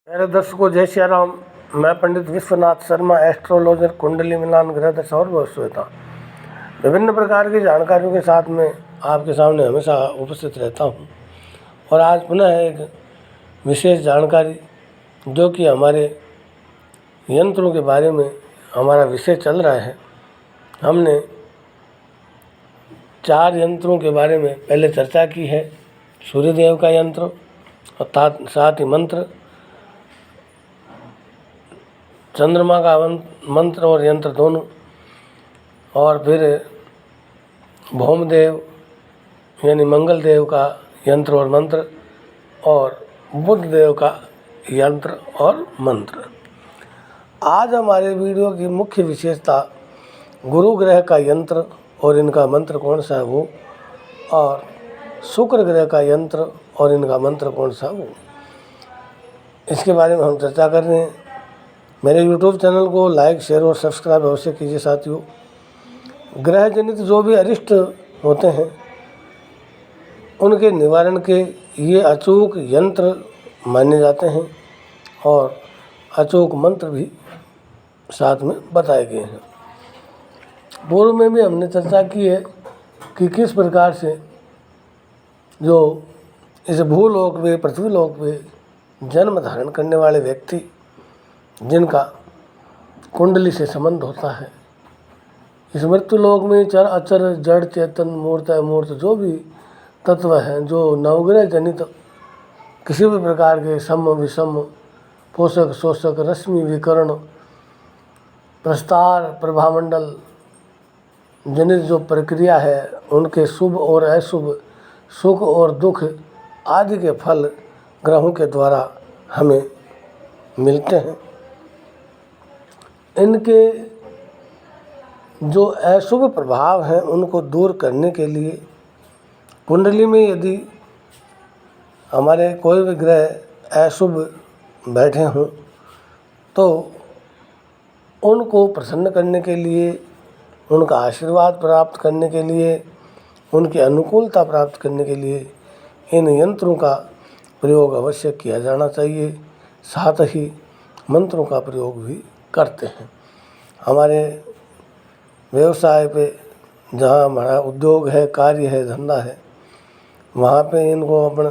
मेरे दर्शकों जय श्री राम। मैं पंडित विश्वनाथ शर्मा, एस्ट्रोलॉजर, कुंडली मिलान, ग्रह दशा और भविष्यवाणी विभिन्न प्रकार की जानकारियों के साथ में आपके सामने हमेशा उपस्थित रहता हूं। और आज पुनः एक विशेष जानकारी जो कि हमारे यंत्रों के बारे में हमारा विषय चल रहा है। हमने 4 यंत्रों के बारे में पहले चर्चा की है। सूर्यदेव का यंत्र और साथ ही मंत्र, चंद्रमा का मंत्र और यंत्र दोनों, और फिर भौमदेव यानी मंगल देव का यंत्र और मंत्र, और बुध देव का यंत्र और मंत्र। आज हमारे वीडियो की मुख्य विशेषता गुरु ग्रह का यंत्र और इनका मंत्र कौन सा है वो, और शुक्र ग्रह का यंत्र और इनका मंत्र कौन सा वो, इसके बारे में हम चर्चा कर रहे हैं। मेरे YouTube चैनल को लाइक, शेयर और सब्सक्राइब अवश्य कीजिए साथियों। ग्रह जनित जो भी अरिष्ट होते हैं उनके निवारण के ये अचूक यंत्र माने जाते हैं और अचूक मंत्र भी साथ में बताए गए हैं। पूर्व में भी हमने चर्चा की है कि किस प्रकार से जो इस भूलोक में, पृथ्वीलोक में जन्म धारण करने वाले व्यक्ति जिनका कुंडली से संबंध होता है, इस मृत्युलोक में चर अचर, जड़ चेतन, मूर्त अमूर्त जो भी तत्व हैं, जो नवग्रह जनित किसी भी प्रकार के सम विषम, पोषक शोषक, रश्मि विकर्ण, प्रस्तार, प्रभामंडल जनित जो प्रक्रिया है, उनके शुभ और अशुभ, सुख और दुख आदि के फल ग्रहों के द्वारा हमें मिलते हैं। इनके जो अशुभ प्रभाव हैं उनको दूर करने के लिए कुंडली में यदि हमारे कोई भी ग्रह अशुभ बैठे हों तो उनको प्रसन्न करने के लिए, उनका आशीर्वाद प्राप्त करने के लिए, उनकी अनुकूलता प्राप्त करने के लिए इन यंत्रों का प्रयोग अवश्य किया जाना चाहिए। साथ ही मंत्रों का प्रयोग भी करते हैं। हमारे व्यवसाय पे, जहाँ हमारा उद्योग है, कार्य है, धंधा है, वहाँ पे इनको अपने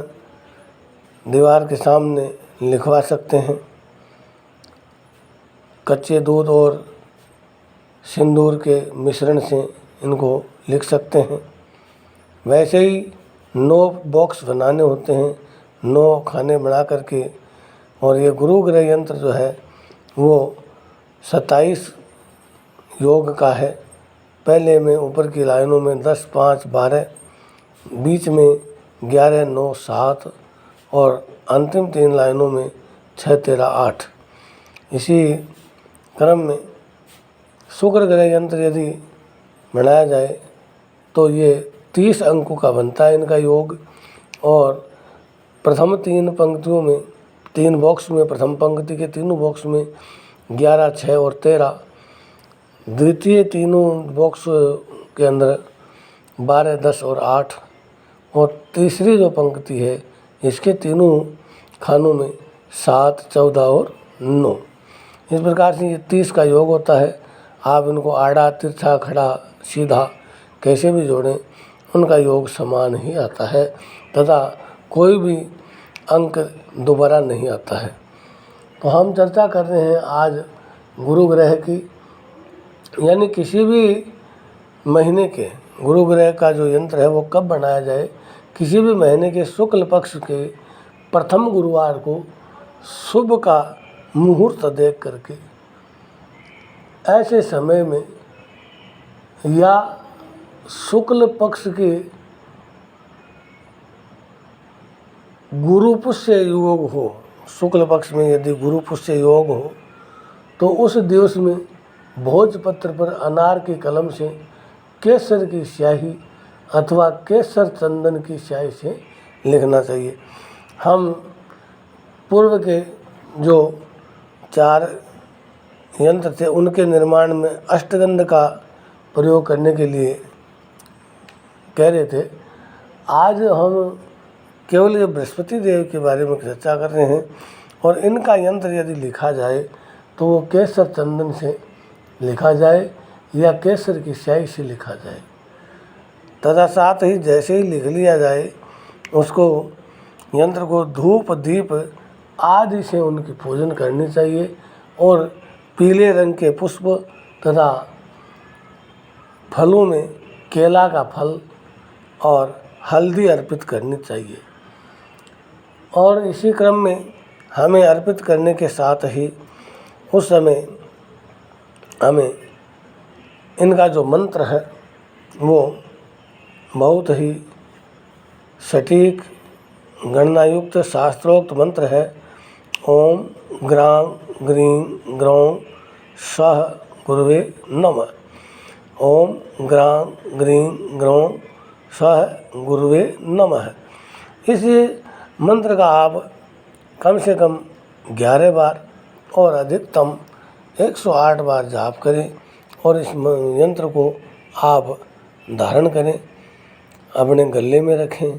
दीवार के सामने लिखवा सकते हैं। कच्चे दूध और सिंदूर के मिश्रण से इनको लिख सकते हैं। वैसे ही 9 बॉक्स बनाने होते हैं, 9 खाने बना करके। और ये गुरु ग्रह यंत्र जो है वो 27 योग का है। पहले में ऊपर की लाइनों में 10, 5, 12, बीच में 11, 9, 7 और अंतिम 3 लाइनों में 6, 13, 8। इसी क्रम में शुक्र ग्रह यंत्र यदि बनाया जाए तो ये 30 अंकों का बनता है इनका योग। और प्रथम 3 पंक्तियों में, 3 बॉक्स में, प्रथम पंक्ति के तीनों बॉक्स में 11, 6 और 13, द्वितीय तीनों बॉक्स के अंदर 12, 10 और 8, और तीसरी जो पंक्ति है इसके तीनों खानों में 7, 14 और 9। इस प्रकार से ये 30 का योग होता है। आप इनको आड़ा, तिरछा, खड़ा, सीधा कैसे भी जोड़ें, उनका योग समान ही आता है तथा कोई भी अंक दोबारा नहीं आता है। तो हम चर्चा कर रहे हैं आज गुरु ग्रह की, यानी किसी भी महीने के गुरु ग्रह का जो यंत्र है वो कब बनाया जाए। किसी भी महीने के शुक्ल पक्ष के प्रथम गुरुवार को शुभ का मुहूर्त देख करके ऐसे समय में, या शुक्ल पक्ष के गुरु पुष्य योग हो, शुक्ल पक्ष में यदि गुरु पुष्य योग हो तो उस दिवस में भोजपत्र पर अनार की कलम से केसर की स्याही अथवा केसर चंदन की स्याही से लिखना चाहिए। हम पूर्व के जो 4 यंत्र थे उनके निर्माण में अष्टगंध का प्रयोग करने के लिए कह रहे थे। आज हम केवल ये बृहस्पति देव के बारे में चर्चा कर रहे हैं और इनका यंत्र यदि लिखा जाए तो वो केसर चंदन से लिखा जाए या केसर की स्याही से लिखा जाए। तथा साथ ही जैसे ही लिख लिया जाए उसको यंत्र को धूप दीप आदि से उनकी पूजन करनी चाहिए और पीले रंग के पुष्प तथा फलों में केला का फल और हल्दी अर्पित करनी चाहिए। और इसी क्रम में हमें अर्पित करने के साथ ही उस समय हमें इनका जो मंत्र है वो बहुत ही सटीक गणनायुक्त शास्त्रोक्त मंत्र है। ओम ग्रां ग्रीं ग्रौं सह गुरुवे नमः। ओम ग्रां ग्रीं ग्रौं सह गुरुवे नमः। इस मंत्र का आप कम से कम 11 बार और अधिकतम 108 बार जाप करें और इस यंत्र को आप धारण करें, अपने गले में रखें,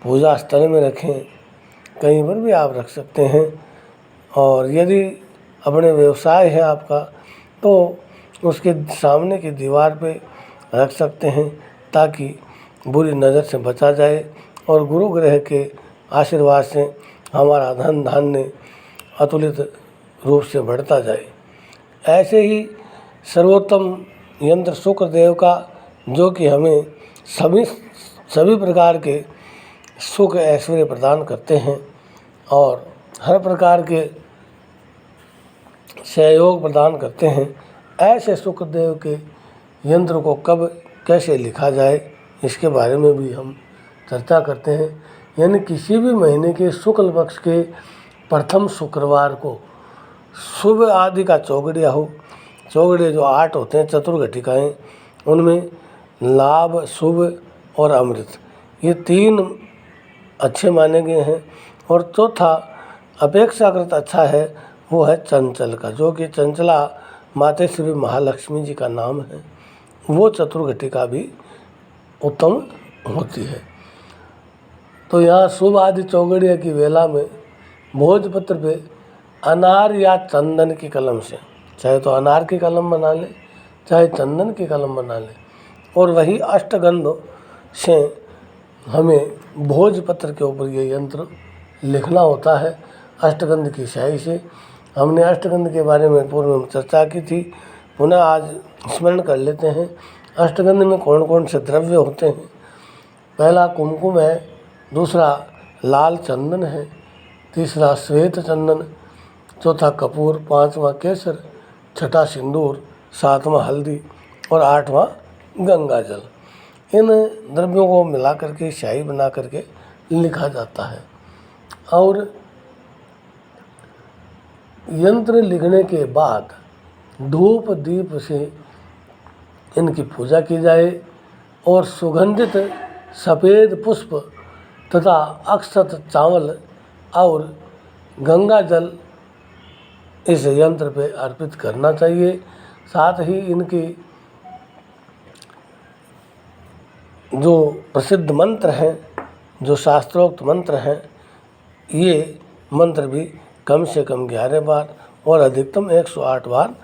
पूजा स्थल में रखें, कहीं पर भी आप रख सकते हैं। और यदि अपने व्यवसाय है आपका तो उसके सामने की दीवार पे रख सकते हैं ताकि बुरी नज़र से बचा जाए और गुरु ग्रह के आशीर्वाद से हमारा धन धान्य अतुलित रूप से बढ़ता जाए। ऐसे ही सर्वोत्तम यंत्र शुक्रदेव का, जो कि हमें सभी प्रकार के सुख ऐश्वर्य प्रदान करते हैं और हर प्रकार के सहयोग प्रदान करते हैं, ऐसे शुक्रदेव के यंत्र को कब कैसे लिखा जाए इसके बारे में भी हम चर्चा करते हैं। यानी किसी भी महीने के शुक्ल पक्ष के प्रथम शुक्रवार को शुभ आदि का चौगड़िया हो, चौगड़े जो 8 होते हैं चतुर्घटिकाएँ, उनमें लाभ, शुभ और अमृत, ये 3 अच्छे माने गए हैं। और चौथा अपेक्षाकृत अच्छा है वो है चंचल का, जो कि चंचला माता श्री महालक्ष्मी जी का नाम है। वो चतुर्घटिका भी उत्तम होती है। तो यहाँ शुभ आदि चौगड़िया की वेला में भोजपत्र पे अनार या चंदन की कलम से, चाहे तो अनार की कलम बना लें चाहे चंदन की कलम बना लें, और वही अष्टगंध से हमें भोजपत्र के ऊपर ये यंत्र लिखना होता है अष्टगंध की स्याही से। हमने अष्टगंध के बारे में पूर्व में चर्चा की थी, पुनः आज स्मरण कर लेते हैं। अष्टगंध में कौन कौन से द्रव्य होते हैं। पहला कुमकुम है, दूसरा लाल चंदन है, तीसरा श्वेत चंदन, चौथा कपूर, पांचवा केसर, छठा सिंदूर, सातवां हल्दी और आठवां गंगा जल। इन द्रव्यों को मिला करके स्याही बना करके लिखा जाता है। और यंत्र लिखने के बाद धूप दीप से इनकी पूजा की जाए और सुगंधित सफ़ेद पुष्प तथा अक्षत चावल और गंगा जल इस यंत्र पे अर्पित करना चाहिए। साथ ही इनकी जो प्रसिद्ध मंत्र हैं, जो शास्त्रोक्त मंत्र हैं, ये मंत्र भी कम से कम 11 बार और अधिकतम 108 बार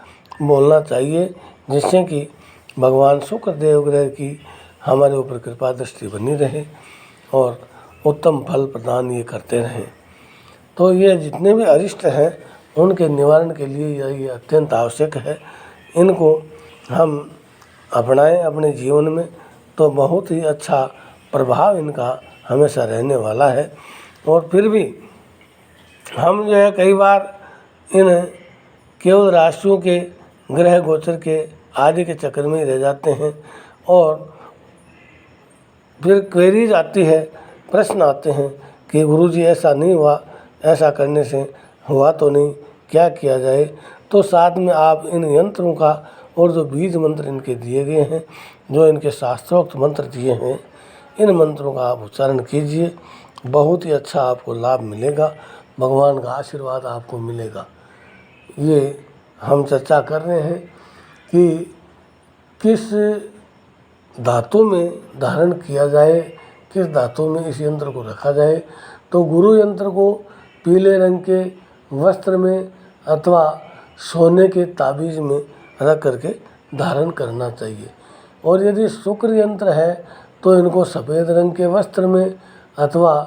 बोलना चाहिए, जिससे कि भगवान शुक्र देव ग्रह की हमारे ऊपर कृपा दृष्टि बनी रहे और उत्तम फल प्रदान ये करते रहें। तो ये जितने भी अरिष्ट हैं उनके निवारण के लिए ये अत्यंत आवश्यक है। इनको हम अपनाएं अपने जीवन में तो बहुत ही अच्छा प्रभाव इनका हमेशा रहने वाला है। और फिर भी हम जो है कई बार इन केवल राशियों के ग्रह गोचर के आदि के चक्कर में ही रह जाते हैं और फिर क्वेरीज आती है, प्रश्न आते हैं कि गुरुजी ऐसा नहीं हुआ, ऐसा करने से हुआ तो नहीं, क्या किया जाए। तो साथ में आप इन यंत्रों का और जो बीज मंत्र इनके दिए गए हैं, जो इनके शास्त्रोक्त मंत्र दिए हैं, इन मंत्रों का आप उच्चारण कीजिए, बहुत ही अच्छा आपको लाभ मिलेगा, भगवान का आशीर्वाद आपको मिलेगा। ये हम चर्चा कर रहे हैं कि किस धातु में धारण किया जाए, किस धातु में इस यंत्र को रखा जाए। तो गुरु यंत्र को पीले रंग के वस्त्र में अथवा सोने के ताबीज़ में रख करके धारण करना चाहिए। और यदि शुक्र यंत्र है तो इनको सफ़ेद रंग के वस्त्र में अथवा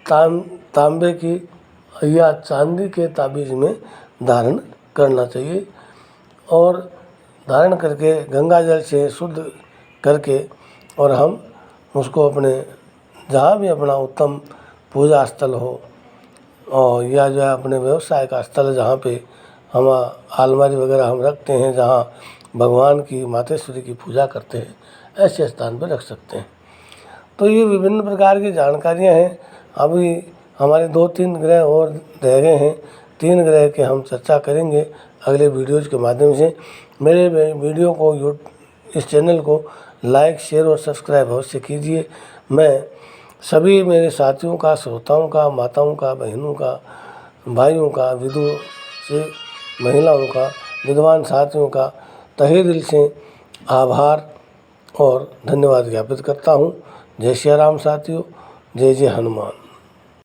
तांबे की या चांदी के ताबीज़ में धारण करना चाहिए। और धारण करके गंगा जल से शुद्ध करके और हम उसको अपने जहाँ भी अपना उत्तम पूजा स्थल हो और या जो है अपने व्यवसाय का स्थल जहाँ पे हम अलमारी वगैरह हम रखते हैं, जहाँ भगवान की मातेश्वरी की पूजा करते हैं, ऐसे स्थान पर रख सकते हैं। तो ये विभिन्न प्रकार की जानकारियाँ हैं। अभी हमारे 2-3 ग्रह और रह गए हैं, 3 ग्रह के हम चर्चा करेंगे अगले वीडियोज़ के माध्यम से। मेरे वीडियो को इस चैनल को लाइक, शेयर और सब्सक्राइब अवश्य कीजिए। मैं सभी मेरे साथियों का, श्रोताओं का, माताओं का, बहनों का, भाइयों का, विधु से महिलाओं का, विद्वान साथियों का तहे दिल से आभार और धन्यवाद ज्ञापित करता हूँ। जय श्री राम साथियों, जय जय हनुमान।